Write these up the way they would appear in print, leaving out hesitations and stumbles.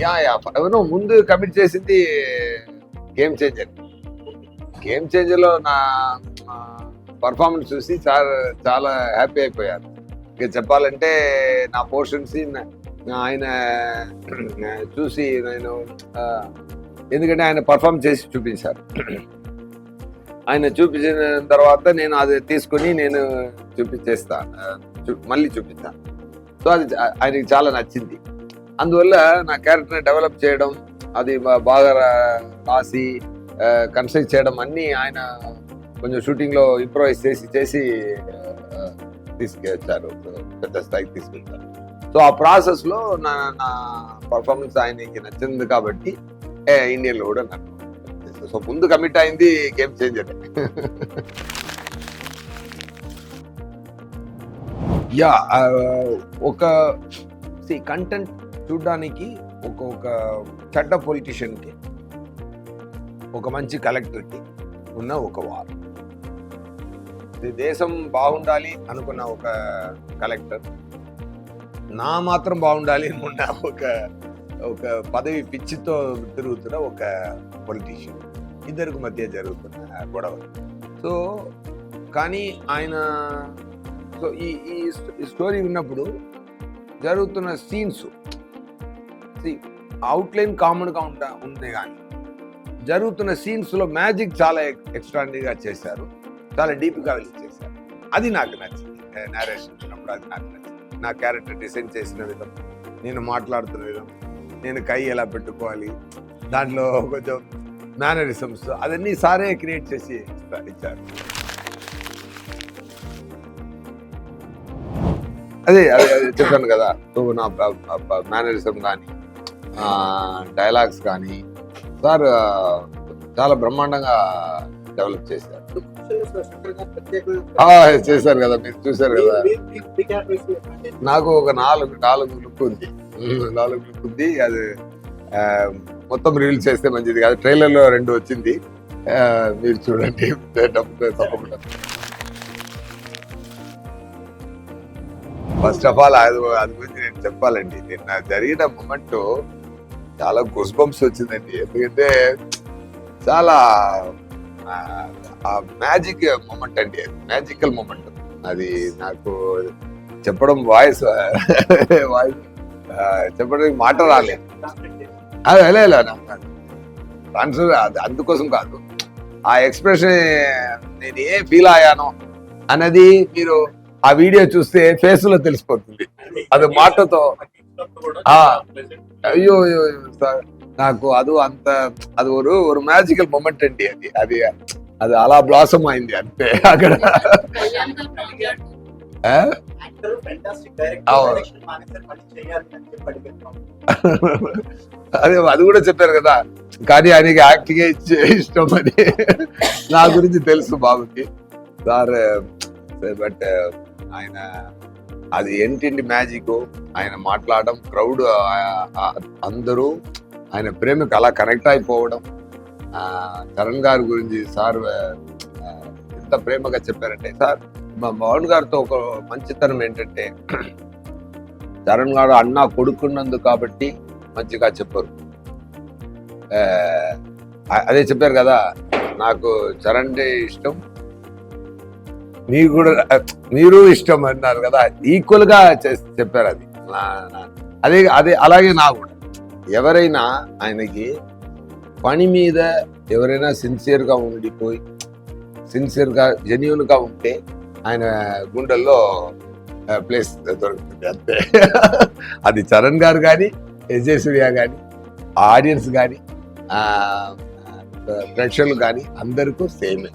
ఎవరు ముందు కమిట్ చేసింది గేమ్ చేంజర్. గేమ్ చేంజర్ లో నా పర్ఫార్మెన్స్ చూసి చాలా హ్యాపీ అయిపోయారు. ఇక చెప్పాలంటే నా పోర్షన్స్ ఆయన చూసి నేను ఎందుకంటే ఆయన పర్ఫార్మ్ చేసి చూపించారు. ఆయన చూపించిన తర్వాత నేను అది తీసుకుని నేను మళ్ళీ చూపిస్తాను. సో అది ఆయనకి చాలా నచ్చింది. అందువల్ల నా క్యారెక్టర్ని డెవలప్ చేయడం, అది బాగా రాసి కన్స్ట్రక్ట్ చేయడం అన్నీ ఆయన కొంచెం షూటింగ్లో ఇంప్రూవైజ్ చేసి తీసుకొచ్చారు, పెద్ద స్థాయికి తీసుకెళ్తారు. సో ఆ ప్రాసెస్లో నా పర్ఫార్మెన్స్ ఆయనకి నచ్చింది కాబట్టి ఇండియన్లో కూడా నాకు. సో ముందు కమిట్ అయింది గేమ్ చేంజర్. ఒక కంటెంట్ చూడడానికి ఒక చెడ్డ పొలిటీషియన్కి, ఒక మంచి కలెక్టర్కి ఉన్న ఒక వార్. దేశం బాగుండాలి అనుకున్న ఒక కలెక్టర్, నా మాత్రం బాగుండాలి అనుకున్న ఒక పదవి పిచ్చితో తిరుగుతున్న ఒక పొలిటీషియన్, ఇద్దరికి మధ్య జరుగుతున్న గొడవ. సో కానీ ఆయన ఈ స్టోరీ విన్నప్పుడు జరుగుతున్న సీన్స్ అవుట్లైన్ కామన్గా ఉంది, కానీ జరుగుతున్న సీన్స్లో మ్యాజిక్ చాలా ఎక్స్ట్రాడినరీగా చేశారు, చాలా డీప్గా వెళ్ళి చేశారు. అది నాకు నచ్చింది. నేరేషన్ విన్నప్పుడు అది నాకు నచ్చింది. నా క్యారెక్టర్ డిజైన్ చేసిన విధం, నేను మాట్లాడుతున్న విధం, నేను కై ఎలా పెట్టుకోవాలి, దాంట్లో కొంచెం మేనరిజమ్స్ అదన్నీ సారే క్రియేట్ చేసి ఇచ్చారు. అదే చెప్పాను కదా. సో నా మేనరిజం కానీ డైలాగ్స్ కానీ సార్ చాలా బ్రహ్మాండంగా డెవలప్ చేశారు. చేశారు కదా, మీరు చూశారు కదా. నాకు ఒక నాలుగు లుక్ ఉంది. అది మొత్తం రిలీజ్ చేస్తే మంచిది కాదు. ట్రైలర్లో 2 వచ్చింది, మీరు చూడండి తప్పకుండా. ఫస్ట్ ఆఫ్ ఆల్ అది గురించి నేను చెప్పాలండి. నిన్న జరిగిన మూమెంట్ చాలా గూస్ బంప్స్ వచ్చిందండి. ఎందుకంటే చాలా మ్యాజిక్ మూమెంట్ అండి, అది మ్యాజికల్ మూమెంట్. అది నాకు చెప్పడం వాయిస్ చెప్పడానికి మాట రాలేదు. అది ఆన్సర్ అందుకోసం కాదు, ఆ ఎక్స్ప్రెషన్ నేను ఏ ఫీల్ అయ్యానో అన్నది మీరు ఆ వీడియో చూస్తే ఫేస్ లో తెలిసిపోతుంది. అది మాటతో అయ్యో నాకు అది ఒక మ్యాజికల్ మూమెంట్ అండి. అది అలా బ్లాసమ్ అయింది అంతే అక్కడ. అది కూడా చెప్పారు కదా, కానీ ఆయనకి యాక్టింగ్ ఇష్టం అని నా గురించి తెలుసు బాబుకి సార్. బట్ ఆయన అది ఏంటి మ్యాజిక్, ఆయన మాట్లాడడం, క్రౌడ్ అందరూ ఆయన ప్రేమకు అలా కనెక్ట్ అయిపోవడం. చరణ్ గారి గురించి సార్ ఎంత ప్రేమగా చెప్పారంటే, సార్ మా పవన్ గారితో ఒక మంచితనం ఏంటంటే, చరణ్ గారు అన్న కొడుకున్నందుకు కాబట్టి మంచిగా చెప్పారు. అదే చెప్పారు కదా, నాకు చరణ్ ఇష్టం, మీరు ఇష్టం అన్నారు కదా, ఈక్వల్ గా చెప్పారు. అదే అలాగే నాకు కూడా ఎవరైనా ఆయనకి పని మీద ఎవరైనా సిన్సియర్గా ఉండిపోయి సిన్సియర్గా జెన్యూన్గా ఉంటే ఆయన గుండెల్లో ప్లేస్ దొరుకుతుంది అంతే. అది చరణ్ గారు కానీ, విజయ్ సూర్య కానీ, ఆడియన్స్ కానీ, ప్రేక్షకులు కానీ అందరికీ సేమే.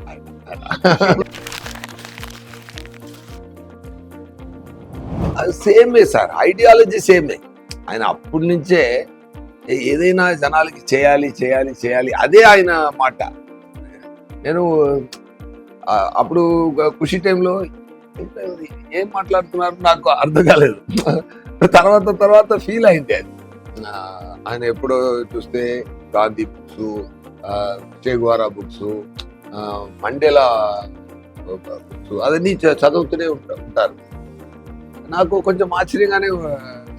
సేమే సార్, ఐడియాలజీ సేమే. ఆయన అప్పటి నుంచే ఏదైనా జనాలకి చేయాలి అదే ఆయన మాట. నేను అప్పుడు ఖుషి టైంలో ఏం మాట్లాడుతున్నారు నాకు అర్థం కాలేదు. తర్వాత ఫీల్ అయింది అది. ఆయన ఎప్పుడో చూస్తే Gandhi books, Che Guevara books, Mandela books అవన్నీ చదువుతూనే ఉంటారు. నాకు కొంచెం ఆశ్చర్యంగానే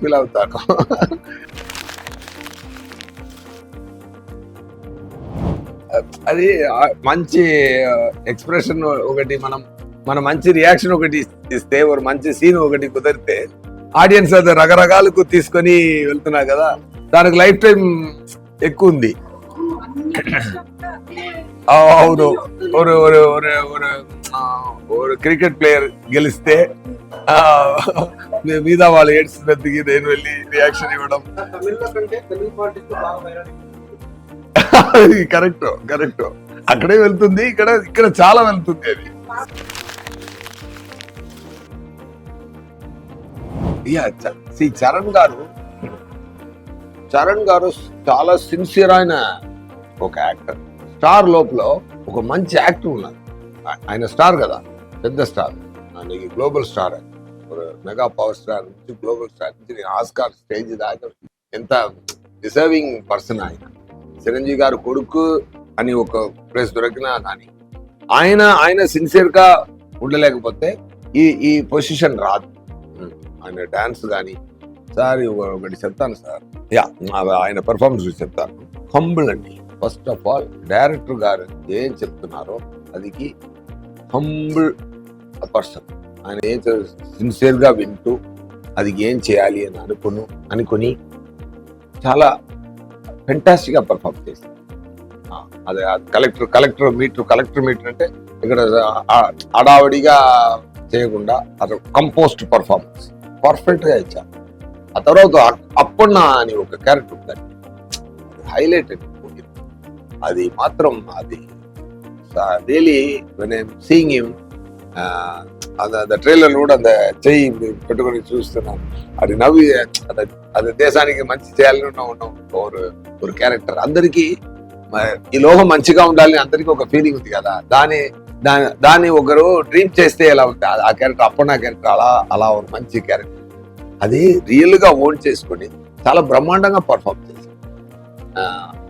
ఫీల్ అవుతాను. అది మంచి ఎక్స్ప్రెషన్ ఒకటి, మన మంచి రియాక్షన్ ఒకటి ఇస్తే, ఒక మంచి సీన్ ఒకటి కుదిరితే ఆడియన్స్ అది రకరకాలకు తీసుకొని వెళ్తున్నా కదా, దానికి లైఫ్ టైం ఎక్కువ ఉంది. అవును, ஒரு క్రికెట్ ప్లేయర్ గెలిస్తే మీద వాళ్ళు ఏడ్చినందుకు నేను వెళ్ళి రియాక్షన్ ఇవ్వడం. కరెక్ట్ అక్కడే వెళ్తుంది, ఇక్కడ చాలా వెళ్తుంది అది. చరణ్ గారు చాలా సిన్సియర్ అయిన ఒక యాక్టర్. స్టార్ లోపల ఒక మంచి యాక్టర్ ఉన్నారు. ఆయన స్టార్ కదా, పెద్ద స్టార్, ఆయనకి global star, mega power star నుంచి గ్లోబల్ స్టార్ నుంచి ఆస్కార్ స్టేజ్ దాకా ఎంత డిజర్వింగ్ పర్సన్ ఆయన. చిరంజీవి గారు కొడుకు అని ఒక ప్లేస్ దొరికినా కానీ ఆయన సిన్సియర్ గా ఉండలేకపోతే ఈ పొజిషన్ రాదు. ఆయన డాన్స్ కానీ సార్ ఒకటి చెప్తాను సార్, ఆయన పెర్ఫార్మెన్స్ చూసి చెప్తాను. హంబుల్ అండి. ఫస్ట్ ఆఫ్ ఆల్ డైరెక్టర్ గారు ఏం చెప్తున్నారో అదికి హంబుల్ పర్సన్. ఆయన ఏం సిన్సియర్ గా వింటూ అది ఏం చేయాలి అని అనుకుని చాలా ఫెంటాస్టిక్ గా పర్ఫార్మ్ చేశారు. అదే కలెక్టర్ మీటర్ అంటే ఇక్కడ అడావడిగా చేయకుండా అది కంపోస్ట్ పర్ఫార్మెన్స్ పర్ఫెక్ట్ గా ఇచ్చారు. ఆ తర్వాత అప్పన్న అని ఒక క్యారెక్టర్ ఉందండి, హైలైటెడ్. అది మాత్రం అది really when I'm seeing him, அந்த ట్రైలర్ కూడా அந்த చెయ్యి పెట్టుకొని చూస్తున్నాను. అది నవ్వి అది దేశానికి మంచి చేయాలని ఉన్న ఒక క్యారెక్టర్. అందరికీ ఈ లోకం మంచిగా ఉండాలని అందరికీ ఒక ఫీలింగ్ ఉంది కదా, దాన్ని ఒకరు డ్రీమ్ చేస్తే ఎలా ఉంటుంది ఆ క్యారెక్టర్. అప్పన్న క్యారెక్టర్ అలా ఒక మంచి క్యారెక్టర్. అది రియల్ గా ఓన్ చేసుకొని చాలా బ్రహ్మాండంగా పర్ఫార్మ్ చేశారు,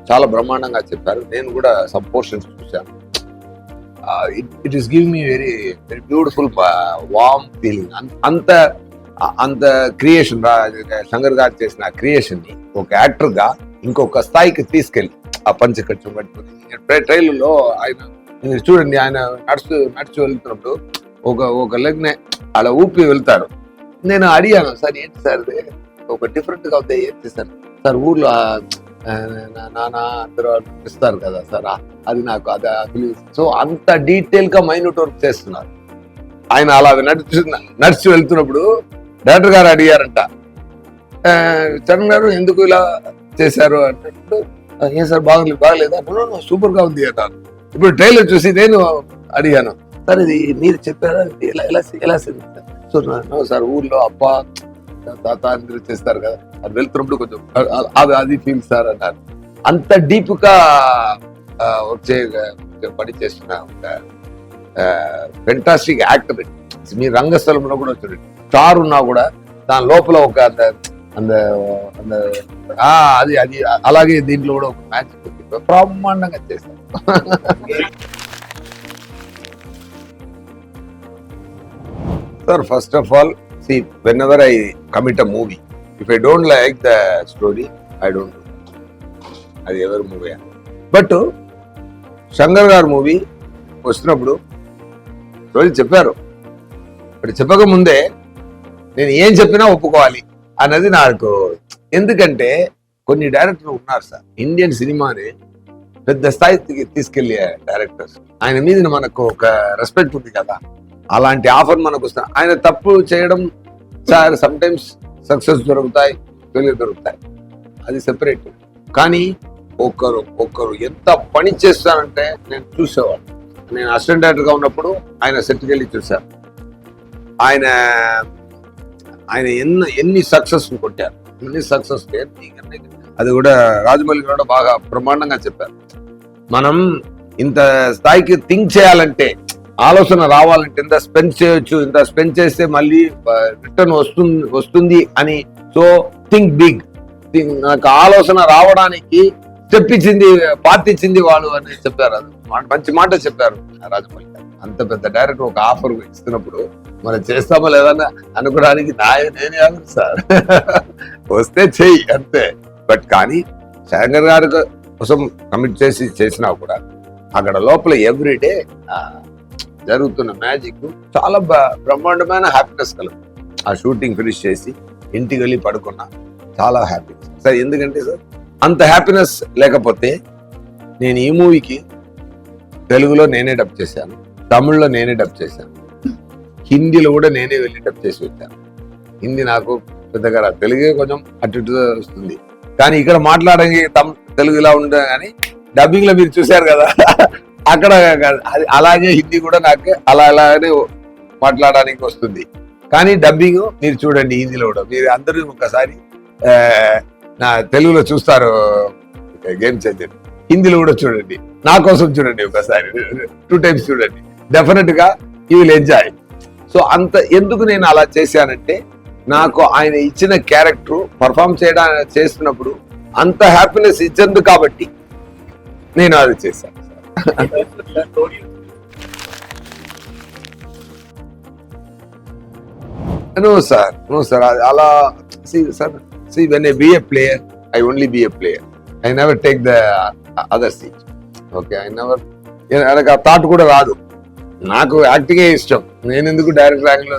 చాలా బ్రహ్మాండంగా చెప్పారు. నేను కూడా సమ్ పోర్షన్స్ చూశాను. It is give me very very beautiful warm feeling. అంత క్రియేషన్ శంకర్ గారు చేసిన క్రియేషన్ ని ఒక యాక్టర్ గా ఇంకొక స్థాయికి తీసుకెళ్ళి ఆ పంచకట్టు పట్టుకుని ట్రైలర్లో ఆయన చూడండి, ఆయన నడుచు వెళ్తున్నప్పుడు ఒక లెగ్ నే అలా ఊపి వెళ్తారు. నేను అడిగాను, సార్ ఏంటి సార్ ఒక డిఫరెంట్ గా ఉంది, ఏంటి సార్ ఊర్లో నాన్న అందరూ ఇస్తారు కదా సార్, అది నాకు అది. సో అంత డీటెయిల్ గా మైన్యూట్ వర్క్ చేస్తున్నారు ఆయన. అలా నడిచి వెళ్తున్నప్పుడు డైరెక్టర్ గారు అడిగారంట, చరణ్ గారు ఎందుకు ఇలా చేశారు అంటే, ఏం సార్ బాగలేదా? సూపర్ గా ఉంది అన్నారు. ఇప్పుడు ట్రైలర్ చూసి నేను అడిగాను, సార్ ఇది మీరు చెప్పారా, ఎలా సో సార్ ఊర్లో అప్ప తాత అందరూ చేస్తారు కదా, అది వెళ్తున్నప్పుడు కొంచెం అది ఫీల్ సార్ అన్నారు. అంత డీప్ గా వచ్చే పని చేస్తున్న ఒక ఫెంటాస్టిక్ యాక్టర్. మీ రంగస్థలంలో కూడా చూడండి, స్టార్ ఉన్నా కూడా దాని లోపల ఒక అది అలాగే దీంట్లో కూడా ఒక మ్యాచ్ బ్రహ్మాండంగా చేశారు. Sir, first of all, see, whenever I commit a movie, if I don't like the story, I don't do it. అది ఎవరి మూవీ. బట్ శంకర్ గారు మూవీ వస్తున్నప్పుడు రోజు చెప్పారు, బట్ చెప్పక ముందే నేను ఏం చెప్పినా ఒప్పుకోవాలి అన్నది నాకు. ఎందుకంటే కొన్ని డైరెక్టర్లు ఉన్నారు సార్, ఇండియన్ సినిమాని పెద్ద స్థాయికి తీసుకెళ్లే డైరెక్టర్స్. ఆయన మీద మనకు ఒక రెస్పెక్ట్ ఉంది కదా, అలాంటి ఆఫర్ మనకు వస్తుంది. ఆయన తప్పు చేయడం సార్, సమ్ టైమ్స్ సక్సెస్ దొరుకుతాయి, ఫెయిల్యూర్ దొరుకుతాయి, అది సెపరేట్. కానీ ఒకరు ఎంత పని చేస్తారంటే నేను చూసేవాడు. నేను అసిస్టెంట్ డైరెక్టర్ గా ఉన్నప్పుడు ఆయన సెట్కి వెళ్ళి చూశాను. ఆయన ఎన్ని సక్సెస్ కొట్టారు, ఎన్ని సక్సెస్. అది కూడా రాజమౌళి కూడా బాగా బ్రహ్మాండంగా చెప్పారు. మనం ఇంత స్థాయికి థింక్ చేయాలంటే, ఆలోచన రావాలంటే ఇంత స్పెండ్ చేయొచ్చు, ఇంత స్పెండ్ చేస్తే మళ్ళీ రిటర్న్ వస్తుంది అని. So think big. నాకు ఆలోచన రావడానికి స్టెప్ ఇచ్చింది, పార్టీ ఇచ్చింది వాళ్ళు అని చెప్పారు. అది మంచి మాట చెప్పారు రాజమౌళి గారు. అంత పెద్ద డైరెక్టర్ ఒక ఆఫర్ ఇస్తున్నప్పుడు మనం చేస్తామో లేదన్నా అనుకోవడానికి నేనే ఆఫర్ సార్, వస్తే చెయ్యి అంతే. బట్ కానీ శంకర్ గారి కోసం కమిట్ చేసినా కూడా అక్కడ లోపల ఎవ్రీడే జరుగుతున్న మ్యాజిక్ చాలా బ్రహ్మాండమైన హ్యాపీనెస్ కలదు. ఆ షూటింగ్ ఫినిష్ చేసి ఇంటికి వెళ్ళి పడుకున్నా చాలా హ్యాపీ సార్. ఎందుకంటే సార్ అంత హ్యాపీనెస్ లేకపోతే నేను ఈ మూవీకి తెలుగులో నేనే డబ్ చేశాను, తమిళ్లో నేనే డబ్ చేశాను, హిందీలో కూడా నేనే వెళ్ళి డబ్ చేసి వచ్చాను. హిందీ నాకు పెద్దగా రాదు, తెలుగే కొంచెం అటు ఇటు వస్తుంది. కానీ ఇక్కడ మాట్లాడడానికి తెలుగు ఇలా ఉండదు. కానీ డబ్బింగ్ లో మీరు చూశారు కదా, అక్కడ అలాగే హిందీ కూడా నాకు అలానే మాట్లాడడానికి వస్తుంది. కానీ డబ్బింగ్ మీరు చూడండి హిందీలో కూడా, మీరు అందరూ ఒకసారి నా తెలుగులో చూస్తారు గేమ్ చేంజర్, హిందీలో కూడా చూడండి, నా కోసం చూడండి ఒకసారి 2 times చూడండి, డెఫినెట్ గా యూ విల్ ఎంజాయ్. సో అంత ఎందుకు నేను అలా చేశానంటే, నాకు ఆయన ఇచ్చిన క్యారెక్టర్ పర్ఫామ్ చేస్తున్నప్పుడు అంత హ్యాపీనెస్ ఇచ్చింది కాబట్టి నేను అది చేశాను. నో సార్ అలా when I be a player, I only be a player. I never take the other seat. Okay, నాకు ఆ థాట్ కూడా రాదు. నాకు యాక్టింగే ఇష్టం, నేను ఎందుకు డైరెక్ట్ ర్యాంక్ లో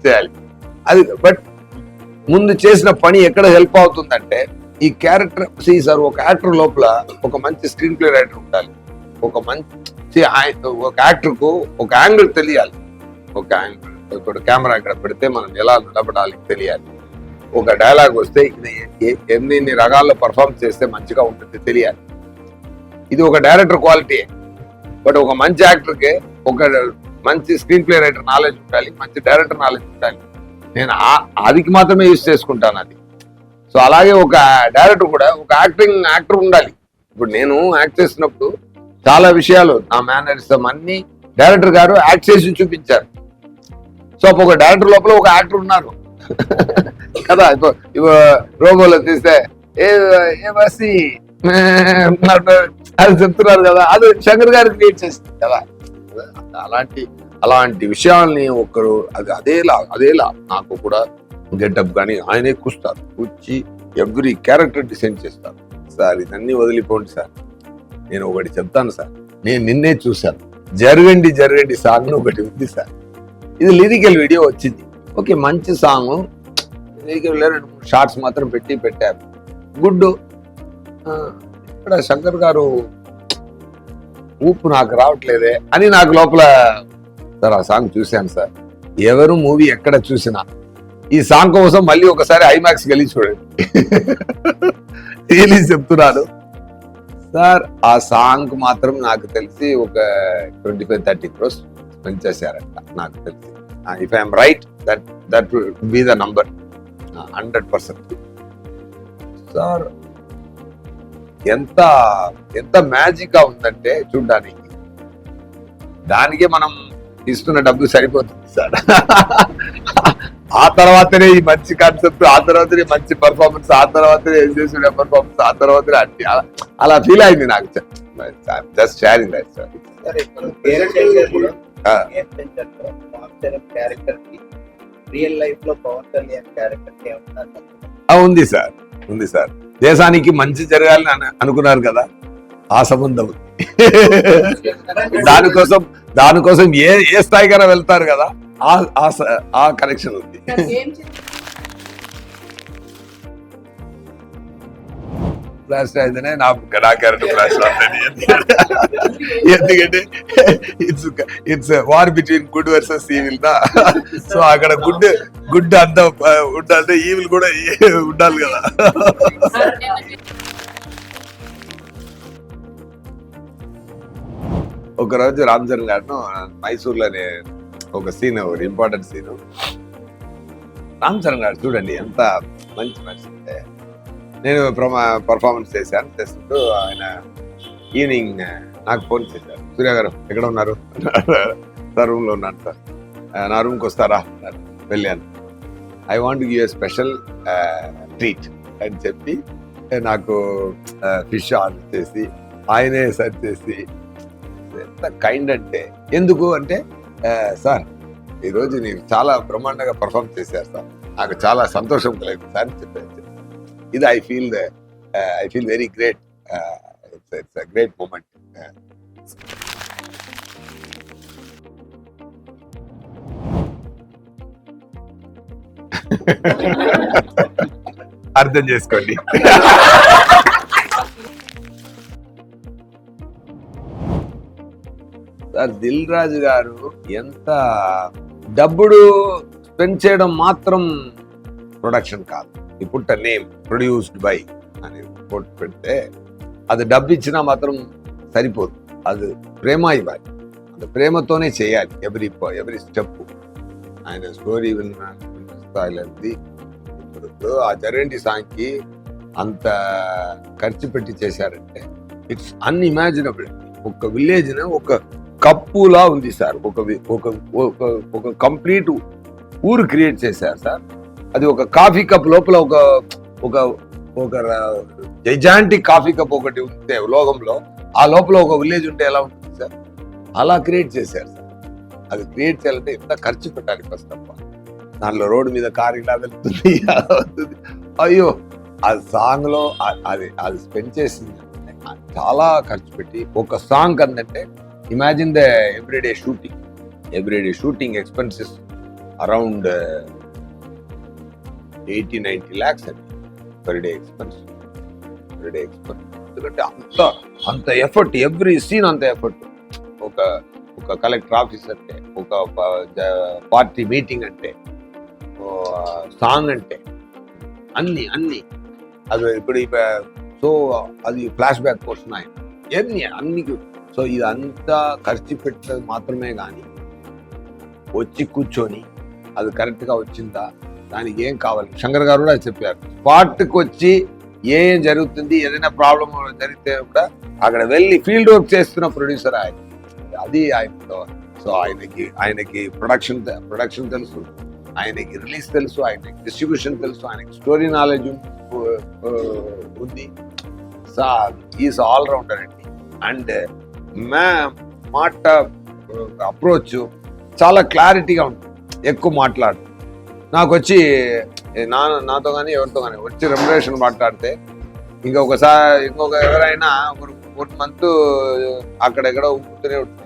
చేయాలి అది. బట్ ముందు చేసిన పని ఎక్కడ హెల్ప్ అవుతుందంటే, ఈ క్యారెక్టర్ సార్ ఒక యాక్టర్ లోపల ఒక మంచి స్క్రీన్ ప్లే రైటర్ ఉండాలి, ఒక యాక్టర్ కు ఒక యాంగిల్ తెలియాలి, ఒక యాంగిల్ ఇప్పుడు కెమెరా ఇక్కడ పెడితే మనం ఎలా నిలబడాలి తెలియాలి, ఒక డైలాగ్ వస్తే ఇది ఎన్ని రకాల్లో పర్ఫార్మ్ చేస్తే మంచిగా ఉంటుంది తెలియాలి. ఇది ఒక డైరెక్టర్ క్వాలిటీ. బట్ ఒక మంచి యాక్టర్కి ఒక మంచి స్క్రీన్ ప్లే రైటర్ నాలెడ్జ్ ఉండాలి, మంచి డైరెక్టర్ నాలెడ్జ్ ఉండాలి. నేను అదికి మాత్రమే యూజ్ చేసుకుంటాను అది. సో అలాగే ఒక డైరెక్టర్ కూడా ఒక యాక్టర్ ఉండాలి. ఇప్పుడు నేను యాక్ట్ చేసినప్పుడు చాలా విషయాలు నా మేనరిజం అన్ని డైరెక్టర్ గారు యాక్ట్ చేసి చూపించారు. సో ఒక డైరెక్టర్ లోపల ఒక యాక్టర్ ఉన్నారు కదా. ఇప్పుడు రోబోలో తీస్తే ఏ బస్సి అది చెప్తున్నారు కదా, అది శంకర్ గారు క్రియేట్ చేస్తుంది కదా. అలాంటి విషయాల్ని ఒకరు అదేలా నాకు కూడా గెటప్ కానీ ఆయనే కూర్చి ఎవ్రీ క్యారెక్టర్ డిసైన్ చేస్తారు. సార్ ఇదన్నీ వదిలిపోండి సార్, నేను ఒకటి చెప్తాను సార్, నేను నిన్నే చూశాను, జరగండి సాంగ్ ఒకటి ఉంది సార్. ఇది లిరికల్ వీడియో వచ్చింది, ఓకే మంచి సాంగ్, లిరికల్ 2-3 షార్ట్స్ మాత్రం పెట్టారు, గుడ్. ఇక్కడ శంకర్ గారు ఊపు నాకు రావట్లేదే అని నాకు లోపల సార్ ఆ సాంగ్ చూశాను సార్. ఎవరు మూవీ ఎక్కడ చూసినా ఈ సాంగ్ కోసం మళ్ళీ ఒకసారి ఐమాక్స్ వెళ్ళి చూడండి. రియలీ చెప్తున్నాను సార్. ఆ సాంగ్ మాత్రం నాకు తెలిసి ఒక 25-30 crores స్పెండ్ చేశారంట నాకు తెలిసి. If I'm right, that will be the number 100%. Sir ఎంత మ్యాజిక్ గా ఉందంటే చూడ్డానికి, దానికే మనం ఇస్తున్న డబ్బు సరిపోతుంది సార్. ఆ తర్వాతనే ఈ మంచి కాన్సెప్ట్, ఆ తర్వాతనే మంచి పర్ఫార్మెన్స్, ఆ తర్వాతనే చేసిన పర్ఫార్మెన్స్, ఆ తర్వాతనే అన్ని అలా ఫీల్ అయింది నాకు. Just sharing that sir. ఉంది సార్. దేశానికి మంచి జరగాలని అనుకున్నారు కదా, ఆ సంబంధం దానికోసం ఏ స్థాయికైనా వెళ్తారు కదా, ఆ కనెక్షన్ ఉంది. ఫ్లాష్ అయితేనే నా క్యారెక్టర్ ఫ్లాష్ అవుతుంది. ఎందుకంటే it's war between good versus evil దా. సో అక్కడ గుడ్ అంతా ఉండాలంటే ఈవిల్ కూడా ఉండాలి కదా. ఒకరోజు రామ్ చరణ్ గారు మైసూర్లోనే ఒక సీన్, ఒక ఇంపార్టెంట్ సీన్, రామ్ చరణ్ గారు చూడండి ఎంత మంచి మనిషి అంటే, నేను పర్ఫార్మెన్స్ చేస్తుంటూ ఆయన ఈవినింగ్ నాకు ఫోన్ చేశారు, సూర్య గారు ఎక్కడ ఉన్నారు? సార్ రూమ్ లో ఉన్నాను సార్, నా రూమ్కి వస్తారా? వెళ్ళాను. I want give a special treat అని చెప్పి నాకు ఫిష్ ఆర్డర్ చేసి ఆయనే సర్వ్ చేసి, ఎంత కైండ్ అంటే, ఎందుకు అంటే సార్ ఈరోజు నేను చాలా బ్రహ్మాండంగా పర్ఫార్మ్ చేశారు సార్, నాకు చాలా సంతోషం కలిగింది సార్ అని చెప్పారు. ఇది I feel very great. It's a great moment. అర్థం చేసుకోండి. సార్ దిల్ రాజు గారు ఎంత డబ్బుడు స్పెండ్ చేయడం మాత్రం ప్రొడక్షన్ కాదు. ఇప్పుడు నేమ్ ప్రొడ్యూస్డ్ బై అని కోట్ పెడితే అది డబ్బు ఇచ్చినా మాత్రం సరిపోదు, అది ప్రేమ ఇవ్వాలి, అది ప్రేమతోనే చేయాలి ఎవ్రీ స్టెప్. ఆయన స్టోరీ విన్న స్థాయిలోది. ఇప్పుడు ఆ జరేంటి సాంగ్కి అంత ఖర్చు పెట్టి చేశారంటే ఇట్స్ అన్ఇమాజినబుల్. ఒక విలేజ్ ఒక కప్పులా ఉంది సార్, ఒక కంప్లీట్ ఊరు క్రియేట్ చేశారు సార్. అది ఒక కాఫీ కప్ లోపల ఒక జైజాంటిక్ కాఫీ కప్ ఒకటి ఉంటే లోకంలో, ఆ లోపల ఒక విలేజ్ ఉంటే ఎలా ఉంటుంది సార్? అలా క్రియేట్ చేశారు సార్. అది క్రియేట్ చేయాలంటే ఎంత ఖర్చు పెట్టాలి ఫస్ట్ ఆఫ్ ఆల్. దానిలో రోడ్డు మీద కారు ఇలా వెళ్తుంది, అలా వస్తుంది. అయ్యో, ఆ సాంగ్ లో అది స్పెండ్ చేసింది చాలా ఖర్చు పెట్టి ఒక సాంగ్ అందంటే imagine the everyday shooting expenses around 80-90 lakhs అండి పర్ డే ఎక్స్పెన్స్. ఎందుకంటే అంత ఎఫర్ట్, ఎవ్రీ సీన్ అంత ఎఫర్ట్. ఒక కలెక్టర్ ఆఫీస్ అంటే, ఒక పార్టీ మీటింగ్ అంటే, సాంగ్ అంటే, అన్ని అది ఇప్పుడు సో అది ఫ్లాష్ బ్యాక్ పోర్షన్ అన్ని. సో ఇదంతా ఖర్చు పెట్టేది మాత్రమే కానీ వచ్చి కూర్చొని అది కరెక్ట్గా వచ్చిందా, దానికి ఏం కావాలి, శంకర్ గారు కూడా చెప్పారు. స్పాట్కి వచ్చి ఏం జరుగుతుంది, ఏదైనా ప్రాబ్లం జరిగితే కూడా అక్కడ వెళ్ళి ఫీల్డ్ వర్క్ చేస్తున్న ప్రొడ్యూసర్ ఆయన. అది ఆయనతో. సో ఆయనకి ప్రొడక్షన్ తెలుసు, ఆయనకి రిలీజ్ తెలుసు, ఆయనకి డిస్ట్రిబ్యూషన్ తెలుసు, ఆయనకి స్టోరీ నాలెడ్జ్ ఉంది. ఈజ్ ఆల్ రౌండర్ అండి. అండ్ మాట అప్రోచ్ చాలా క్లారిటీగా ఉంటుంది, ఎక్కువ మాట్లాడు. నాకు వచ్చి నాతో కానీ ఎవరితో కానీ వచ్చి రెమ్యునరేషన్ మాట్లాడితే ఇంకొక ఎవరైనా 1 month అక్కడెక్కడ కూర్చునే ఉంటుంది.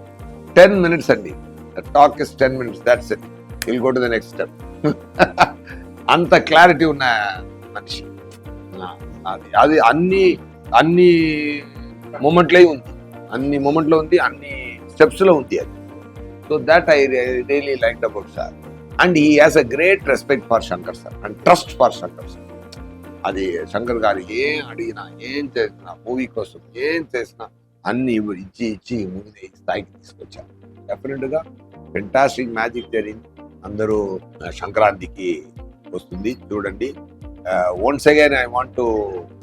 10 minutes అండి, talk is 10 minutes, that's it, will go to the next step. అంత క్లారిటీ ఉన్న మనిషి. అది అన్ని మూమెంట్లో ఉంది, అన్ని స్టెప్స్లో ఉంది అది. So that I really liked about sir. And he has a great respect for Shankar sir and trust for Shankar sir. అది శంకర్ గారు ఏం అడిగినా, ఏం చేసినా, మూవీ కోసం ఏం చేసినా అన్ని ఇచ్చి మూవీని స్థాయికి తీసుకొచ్చారు. డెఫినెట్గా ఫెంటాస్టిక్ మ్యాజిక్ జరిగింది. అందరూ సంక్రాంతికి వస్తుంది, చూడండి. Once again I want to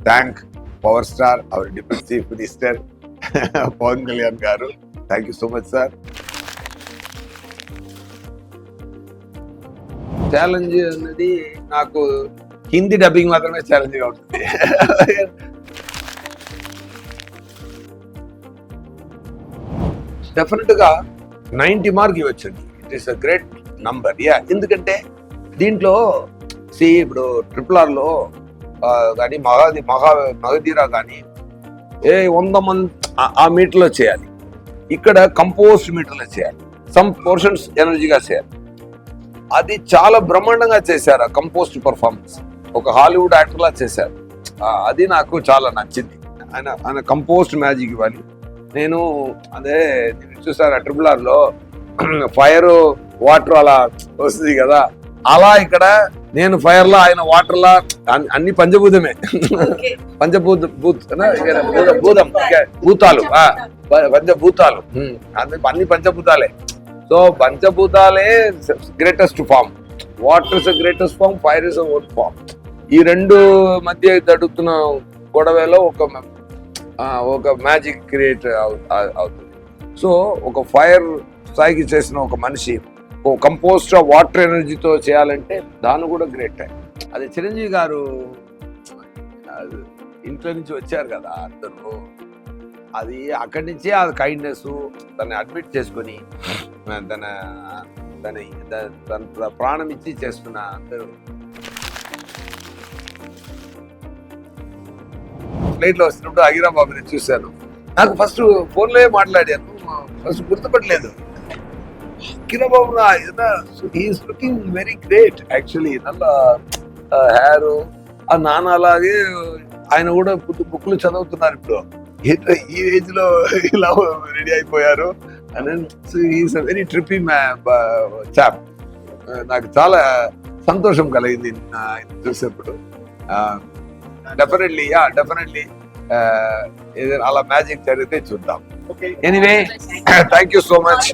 thank power star, our deputy chief minister Pawan Kalyan garu. Thank you so much sir. Challenge అన్నది నాకు హిందీ డబ్బింగ్ మాత్రమే ఛాలెంజ్గా ఉంటుంది. డెఫినెట్గా 90 మార్క్ ఇవ్వచ్చండి. It is a great number. ఎందుకంటే దీంట్లో ఇప్పుడు RRRలో కానీ మగధీరా కానీ 100 మంది ఆ మీటర్లో చేయాలి, ఇక్కడ కంపోజ్డ్ మీటర్లో చేయాలి, సమ్ పోర్షన్స్ ఎనర్జీగా చేయాలి. అది చాలా బ్రహ్మాండంగా చేశారు. ఆ కంపోజ్డ్ పర్ఫార్మెన్స్ ఒక హాలీవుడ్ యాక్టర్లా చేశారు. అది నాకు చాలా నచ్చింది. ఆయన కంపోజ్డ్ మ్యాజిక్ ఇవ్వాలి. నేను అదే చూసారు RRRలో ఫైర్ వాటర్ అలా వస్తుంది కదా, అలా ఇక్కడ నేను ఫైర్ లా, ఆయన వాటర్ లా, అన్ని పంచభూతమే. భూతాలు అన్ని పంచభూతాలే. సో పంచభూతాలే greatest form. Water is greatest form, fire is own form. ఈ రెండు మధ్య జరుగుతున్న గొడవలో ఒక మ్యాజిక్ క్రియేట్ అవుతుంది. సో ఒక ఫైర్ స్థాయికి చేసిన ఒక మనిషి కంపోస్ట్ వాటర్ ఎనర్జీతో చేయాలంటే దాన్ని కూడా గ్రేట్ టైం. అది చిరంజీవి గారు ఇంట్లో నుంచి వచ్చారు కదా అందరూ, అది అక్కడి నుంచే ఆ కైండ్నెస్ తను అడ్మిట్ చేసుకొని తన ప్రాణం ఇచ్చి చేస్తున్న అందరూ. ఫ్లైట్లో వస్తున్నప్పుడు హీరాబాబుని చూశాను. నాకు ఫస్ట్ ఫోన్లో మాట్లాడాను, ఫస్ట్ గుర్తుపట్టలేదు. Kiran Babu is looking very great actually. నల్ల హెయిర్, ఆ నాన్న అలాగే ఆయన కూడా బుక్లు చదువుతున్నారు ఇప్పుడు. ఈ ఏజ్ లో ఇలా రెడీ అయిపోయారు. Is a very trippy chap. నాకు చాలా సంతోషం కలిగింది ఆయన చూసేప్పుడు. డెఫినెట్లీ ఏదైనా అలా మ్యాజిక్ జరిగితే చూద్దాం. Anyway, thank you so much.